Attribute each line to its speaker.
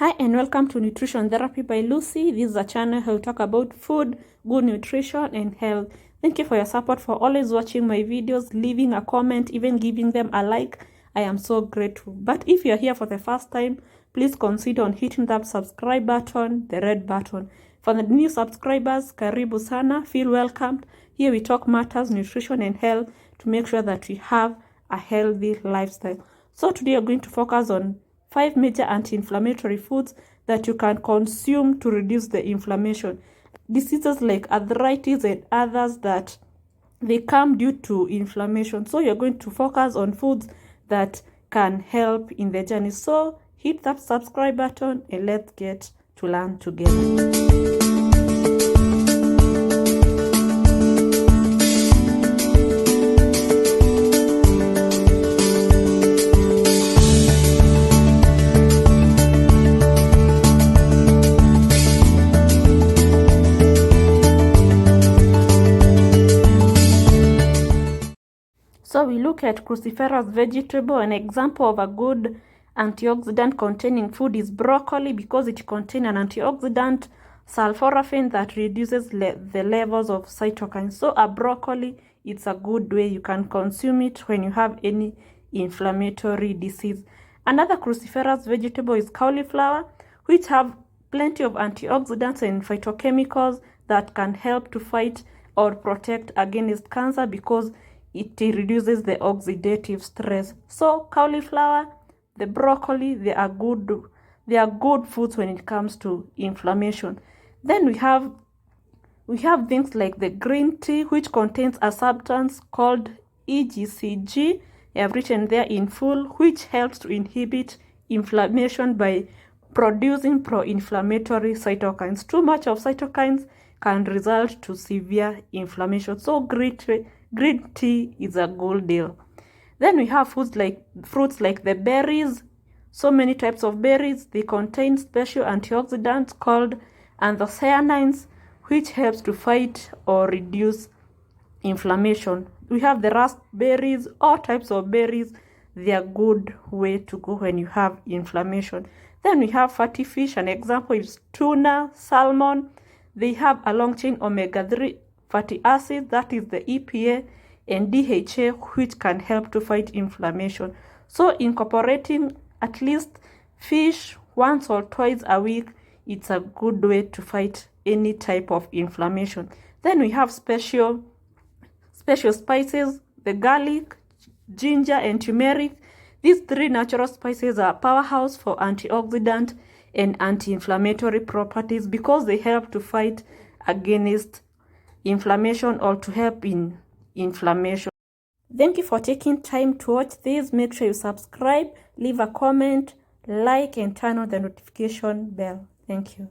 Speaker 1: Hi and welcome to Nutrition Therapy by Lucy. This is a channel where we talk about food, good nutrition and health. Thank you for your support, for always watching my videos, leaving a comment, even giving them a like. I am so grateful. But if you're here for the first time, please consider on hitting that subscribe button, the red button. For the new subscribers, karibu sana, feel welcomed. Here we talk matters, nutrition and health to make sure that we have a healthy lifestyle. So today we're going to focus on 5 major anti-inflammatory foods that you can consume to reduce the inflammation. Diseases like arthritis and others that they come due to inflammation. So you're going to focus on foods that can help in the journey. So hit that subscribe button and let's get to learn together. So we look at cruciferous vegetable. An example of a good antioxidant containing food is broccoli because it contains an antioxidant sulforaphane that reduces the levels of cytokines. So a broccoli, it's a good way you can consume it when you have any inflammatory disease. Another cruciferous vegetable is cauliflower, which have plenty of antioxidants and phytochemicals that can help to fight or protect against cancer because it reduces the oxidative stress. So cauliflower, the broccoli, they are good foods when it comes to inflammation. Then we have things like the green tea, which contains a substance called EGCG. I have written there in full, which helps to inhibit inflammation by producing pro-inflammatory cytokines. Too much of cytokines can result to severe inflammation. So green tea is a good deal. Then we have fruits like the berries. So many types of berries. They contain special antioxidants called anthocyanins, which helps to fight or reduce inflammation. We have the raspberries, all types of berries. They are good way to go when you have inflammation. Then we have fatty fish. An example is tuna, salmon. They have a long chain omega-3 fatty acids, that is the EPA and DHA, which can help to fight inflammation. So incorporating at least fish once or twice a week, it's a good way to fight any type of inflammation. Then we have special spices, the garlic, ginger and turmeric. These 3 natural spices are powerhouse for antioxidant and anti-inflammatory properties because they help to fight against inflammation or to help in inflammation. Thank you for taking time to watch this. Make sure you subscribe, leave a comment, like and turn on the notification bell. Thank you.